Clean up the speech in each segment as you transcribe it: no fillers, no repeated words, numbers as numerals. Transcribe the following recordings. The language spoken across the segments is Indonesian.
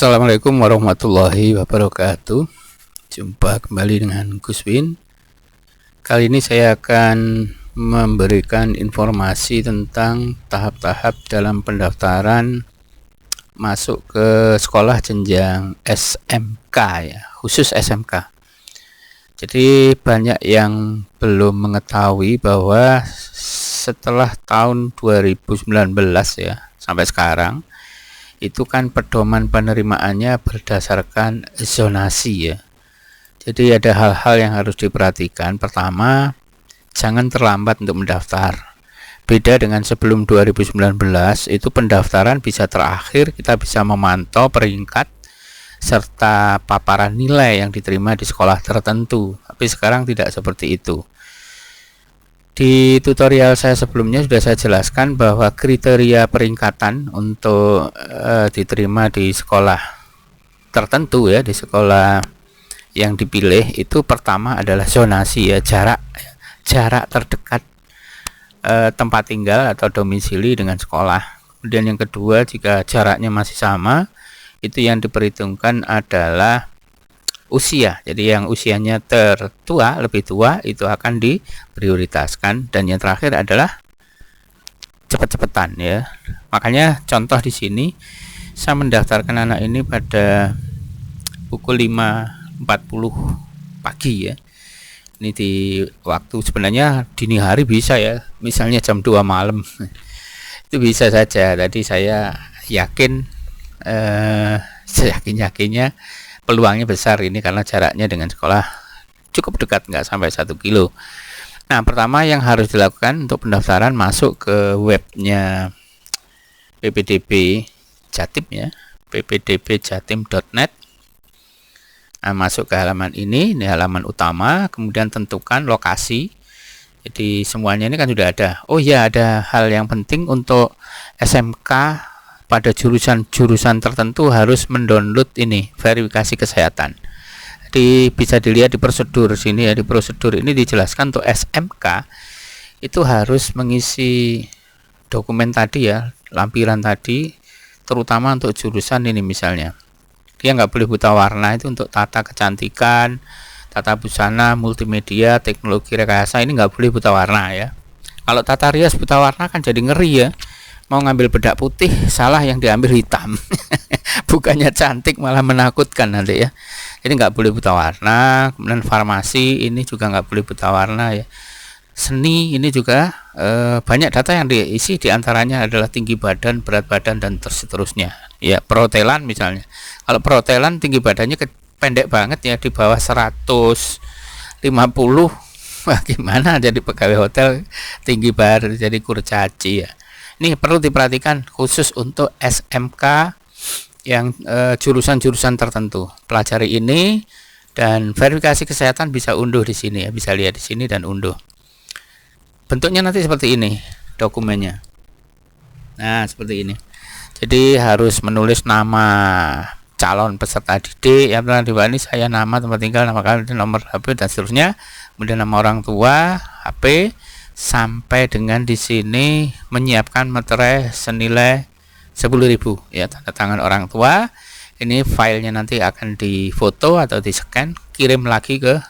Assalamualaikum warahmatullahi wabarakatuh. Jumpa kembali dengan Gus Win. Kali ini saya akan memberikan informasi tentang tahap-tahap dalam pendaftaran masuk ke sekolah jenjang SMK ya, khusus SMK. Jadi banyak yang belum mengetahui bahwa setelah tahun 2019 ya sampai sekarang itu kan pedoman penerimaannya berdasarkan zonasi ya. Jadi ada hal-hal yang harus diperhatikan. Pertama, jangan terlambat untuk mendaftar. Beda dengan sebelum 2019, itu pendaftaran bisa terakhir, kita bisa memantau peringkat serta paparan nilai yang diterima di sekolah tertentu. Tapi sekarang tidak seperti itu. Di tutorial saya sebelumnya sudah saya jelaskan bahwa kriteria peringkatan untuk diterima di sekolah tertentu ya, di sekolah yang dipilih itu pertama adalah zonasi ya, jarak terdekat tempat tinggal atau domisili dengan sekolah. Kemudian yang kedua, jika jaraknya masih sama, itu yang diperhitungkan adalah usia. Jadi yang usianya tertua, lebih tua, itu akan diprioritaskan. Dan yang terakhir adalah cepet-cepetan ya. Makanya contoh di sini saya mendaftarkan anak ini pada pukul 5.40 pagi ya. Ini di waktu sebenarnya dini hari bisa ya, misalnya jam 2 malam. Itu bisa saja. Tadi saya yakin yakinnya peluangnya besar ini karena jaraknya dengan sekolah cukup dekat, nggak sampai 1 kilo. Nah, pertama yang harus dilakukan untuk pendaftaran, masuk ke webnya PPDB Jatim ya, ppdbjatim.net. Nah, masuk ke halaman ini halaman utama, kemudian tentukan lokasi. Jadi semuanya ini kan sudah ada. Oh ya, ada hal yang penting untuk SMK pada jurusan tertentu harus mendownload ini verifikasi kesehatan. Jadi bisa dilihat di prosedur sini ya, di prosedur ini dijelaskan untuk SMK itu harus mengisi dokumen tadi ya, lampiran tadi, terutama untuk jurusan ini misalnya. Dia nggak boleh buta warna, itu untuk tata kecantikan, tata busana, multimedia, teknologi rekayasa, ini nggak boleh buta warna ya. Kalau tata rias buta warna kan jadi ngeri ya. Mau ngambil bedak putih, salah yang diambil hitam. Bukannya cantik malah menakutkan nanti ya. Jadi nggak boleh buta warna. Kemudian farmasi ini juga nggak boleh buta warna ya. Seni ini juga banyak data yang diisi, diantaranya adalah tinggi badan, berat badan, dan seterusnya ya. Perhotelan misalnya, kalau perhotelan tinggi badannya pendek banget ya, di bawah 150. Wah, gimana jadi pegawai hotel tinggi badan, jadi kurcaci ya. Ini perlu diperhatikan khusus untuk SMK yang jurusan-jurusan tertentu. Pelajari ini, dan verifikasi kesehatan bisa unduh di sini ya, bisa lihat di sini dan unduh. Bentuknya nanti seperti ini dokumennya. Nah, seperti ini. Jadi harus menulis nama calon peserta didik yang pernah ini, saya nama, tempat tinggal, nama kalian, nomor HP dan seterusnya. Kemudian nama orang tua, HP, sampai dengan di sini menyiapkan materai senilai 10.000 ya, tanda tangan orang tua. Ini filenya nanti akan difoto atau di-scan, kirim lagi ke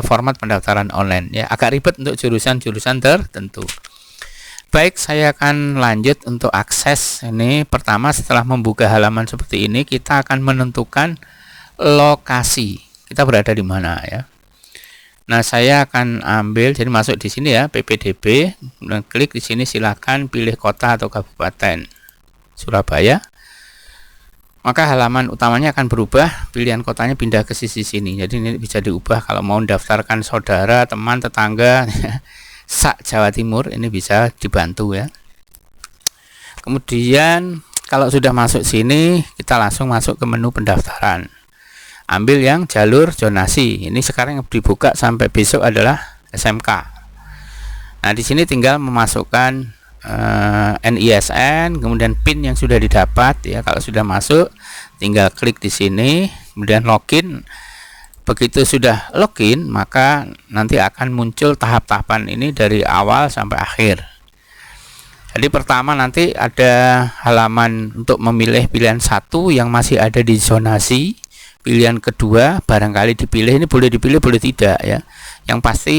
format pendaftaran online ya. Agak ribet untuk jurusan-jurusan tertentu. Baik, saya akan lanjut untuk akses. Ini pertama, setelah membuka halaman seperti ini, kita akan menentukan lokasi kita berada di mana ya. Nah, saya akan ambil, jadi masuk di sini ya, PPDB, dan klik di sini, silakan pilih kota atau kabupaten Surabaya. Maka halaman utamanya akan berubah, pilihan kotanya pindah ke sisi sini. Jadi ini bisa diubah kalau mau mendaftarkan saudara, teman, tetangga, sak Jawa Timur, ini bisa dibantu ya. Kemudian kalau sudah masuk sini, kita langsung masuk ke menu pendaftaran. Ambil yang jalur zonasi. Ini sekarang yang dibuka sampai besok adalah SMK. Nah, di sini tinggal memasukkan NISN, kemudian PIN yang sudah didapat ya. Kalau sudah masuk, tinggal klik di sini, kemudian login. Begitu sudah login, maka nanti akan muncul tahap-tahapan ini dari awal sampai akhir. Jadi pertama nanti ada halaman untuk memilih pilihan satu yang masih ada di zonasi. Pilihan kedua barangkali dipilih, ini boleh dipilih boleh tidak ya. Yang pasti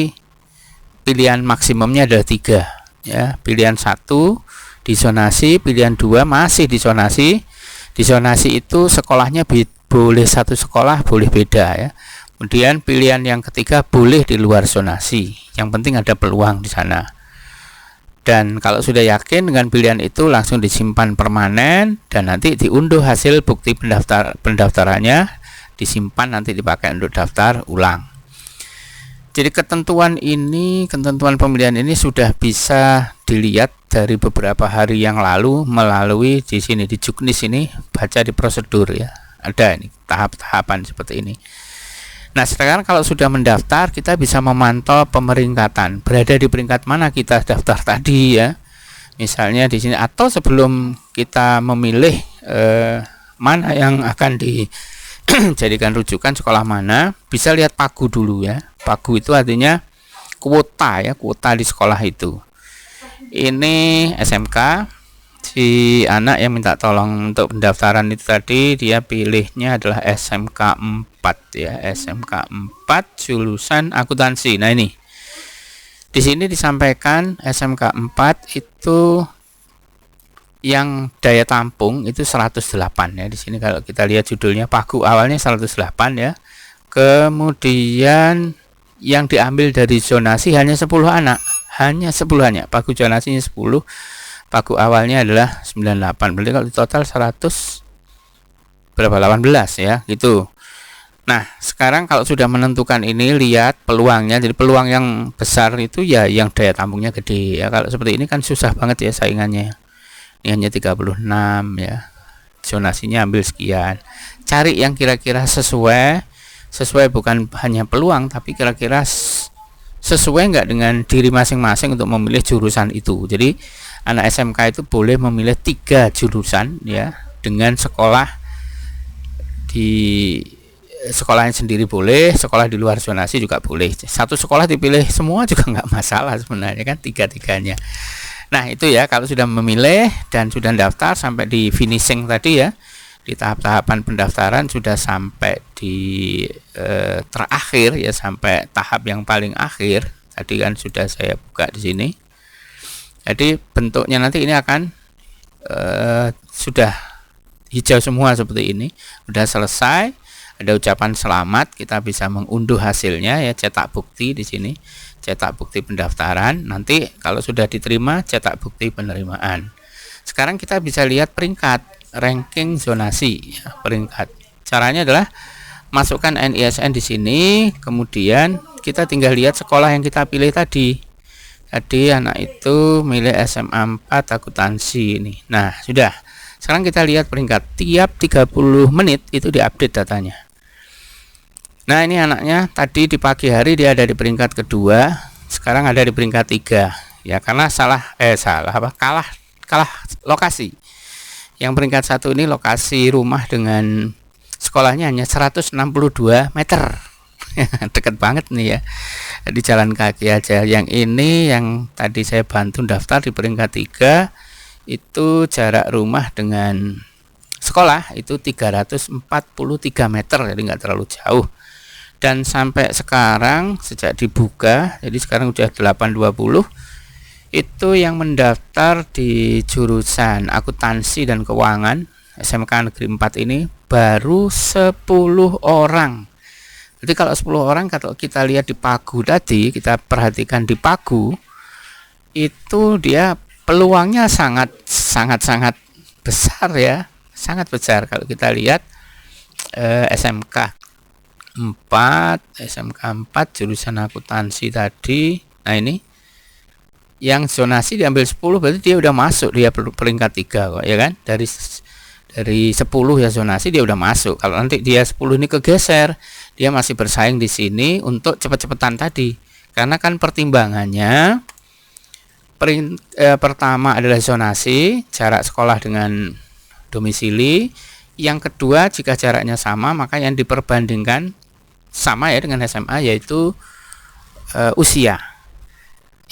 pilihan maksimumnya adalah 3 ya. Pilihan satu di zonasi, pilihan 2 masih di zonasi. Di zonasi itu sekolahnya boleh satu sekolah, boleh beda ya. Kemudian pilihan yang ketiga boleh di luar zonasi. Yang penting ada peluang di sana. Dan kalau sudah yakin dengan pilihan itu langsung disimpan permanen dan nanti diunduh hasil bukti pendaftarannya, disimpan nanti dipakai untuk daftar ulang. Jadi ketentuan pemilihan ini sudah bisa dilihat dari beberapa hari yang lalu melalui di sini di Juknis ini, baca di prosedur ya. Ada ini tahap-tahapan seperti ini. Nah, sekarang kalau sudah mendaftar, kita bisa memantau pemeringkatan. Berada di peringkat mana kita daftar tadi ya. Misalnya di sini atau sebelum kita memilih mana yang akan dijadikan rujukan sekolah mana, bisa lihat pagu dulu ya. Pagu itu artinya kuota ya, kuota di sekolah itu. Ini SMK. Si anak yang minta tolong untuk pendaftaran itu tadi, dia pilihnya adalah SMK 4 ya, SMK 4 jurusan akuntansi. Nah, ini di sini disampaikan SMK 4 itu yang daya tampung itu 108 ya. Di sini kalau kita lihat judulnya pagu awalnya 108 ya. Kemudian yang diambil dari zonasi hanya 10 anak, hanya 10 anak. Pagu zonasinya 10. Pagu awalnya adalah 98, berarti kalau total 100 berapa 18 ya gitu. Nah, sekarang kalau sudah menentukan ini, lihat peluangnya. Jadi peluang yang besar itu ya yang daya tampungnya gede ya. Kalau seperti ini kan susah banget ya saingannya. Ini hanya 36 ya. Zonasinya ambil sekian. Cari yang kira-kira sesuai bukan hanya peluang tapi kira-kira sesuai enggak dengan diri masing-masing untuk memilih jurusan itu. Jadi anak SMK itu boleh memilih 3 jurusan ya, dengan sekolah di sekolahnya sendiri boleh, sekolah di luar zonasi juga boleh. Satu sekolah dipilih semua juga nggak masalah sebenarnya kan, tiga-tiganya. Nah itu ya, kalau sudah memilih dan sudah daftar sampai di finishing tadi ya, di tahap-tahapan pendaftaran sudah sampai di terakhir ya, sampai tahap yang paling akhir. Tadi kan sudah saya buka di sini. Jadi bentuknya nanti ini akan sudah hijau semua seperti ini. Sudah selesai, ada ucapan selamat, kita bisa mengunduh hasilnya ya, cetak bukti di sini, cetak bukti pendaftaran. Nanti kalau sudah diterima, cetak bukti penerimaan. Sekarang kita bisa lihat peringkat, ranking zonasi ya, peringkat. Caranya adalah masukkan NISN di sini, kemudian kita tinggal lihat sekolah yang kita pilih tadi. Tadi anak itu milih SMA 4 akuntansi ini. Nah, sudah. Sekarang kita lihat peringkat. Tiap 30 menit itu diupdate datanya. Nah, ini anaknya tadi di pagi hari dia ada di peringkat kedua, sekarang ada di peringkat 3. Ya, karena kalah lokasi. Yang peringkat 1 ini lokasi rumah dengan sekolahnya hanya 162 meter. Dekat banget nih ya, di jalan kaki aja. Yang ini yang tadi saya bantu daftar di peringkat 3 itu jarak rumah dengan sekolah itu 343 meter, jadi nggak terlalu jauh. Dan sampai sekarang sejak dibuka, jadi sekarang udah 820, itu yang mendaftar di jurusan akuntansi dan keuangan SMK Negeri 4 ini baru 10 orang. Jadi kalau 10 orang, kalau kita lihat di pagu tadi, kita perhatikan di pagu itu dia peluangnya sangat besar ya, sangat besar. Kalau kita lihat SMK 4 jurusan akuntansi tadi. Nah, ini yang zonasi diambil 10, berarti dia udah masuk, dia peringkat 3 kok ya kan. Dari 10 ya zonasi dia udah masuk. Kalau nanti dia 10 ini kegeser, dia masih bersaing di sini untuk cepet-cepetan tadi. Karena kan pertimbangannya pertama adalah zonasi, jarak sekolah dengan domisili. Yang kedua, jika jaraknya sama, maka yang diperbandingkan sama ya dengan SMA, yaitu usia.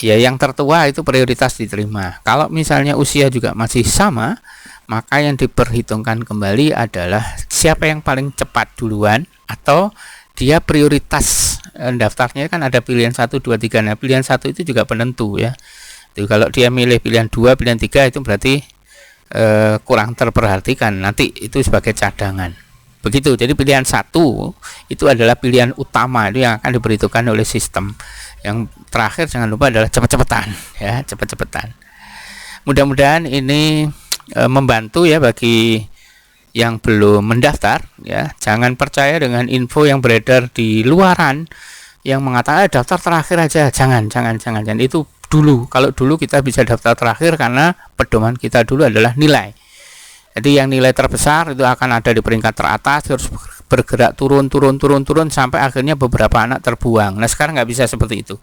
ya yang tertua itu prioritas diterima. Kalau misalnya usia juga masih sama, maka yang diperhitungkan kembali adalah siapa yang paling cepat duluan, atau dia prioritas daftarnya kan ada pilihan 1, 2, 3. Nah, pilihan 1 itu juga penentu ya. Jadi kalau dia milih pilihan 2, pilihan 3 itu berarti kurang terperhatikan, nanti itu sebagai cadangan. Begitu. Jadi pilihan 1 itu adalah pilihan utama, itu yang akan diperhitungkan oleh sistem. Yang terakhir jangan lupa adalah cepet-cepetan ya, cepet-cepetan. Mudah-mudahan ini membantu ya bagi yang belum mendaftar ya. Jangan percaya dengan info yang beredar di luaran yang mengatakan daftar terakhir aja. Jangan itu dulu. Kalau dulu kita bisa daftar terakhir karena pedoman kita dulu adalah nilai. Jadi yang nilai terbesar itu akan ada di peringkat teratas, terus bergerak turun sampai akhirnya beberapa anak terbuang. Nah, sekarang nggak bisa seperti itu.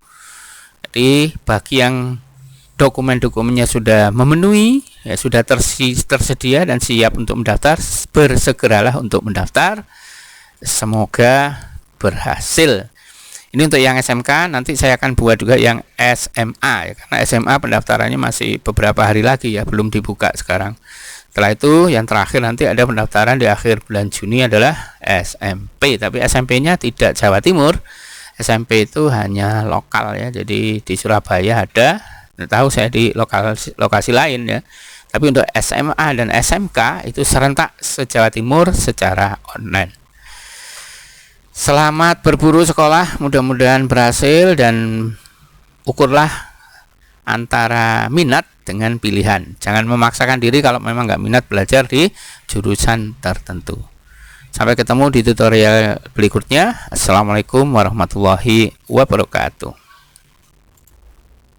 Jadi bagi yang dokumen-dokumennya sudah memenuhi, ya sudah tersedia dan siap untuk mendaftar, bersegeralah untuk mendaftar. Semoga berhasil. Ini untuk yang SMK, nanti saya akan buat juga yang SMA ya, karena SMA pendaftarannya masih beberapa hari lagi ya, belum dibuka sekarang. Setelah itu yang terakhir nanti ada pendaftaran di akhir bulan Juni adalah SMP, tapi SMP-nya tidak Jawa Timur. SMP itu hanya lokal ya, jadi di Surabaya ada, tahu saya di lokasi lain ya. Tapi untuk SMA dan SMK itu serentak se-Jawa Timur secara online. Selamat berburu sekolah, mudah-mudahan berhasil, dan ukurlah antara minat dengan pilihan. Jangan memaksakan diri kalau memang nggak minat belajar di jurusan tertentu. Sampai ketemu di tutorial berikutnya. Assalamualaikum warahmatullahi wabarakatuh.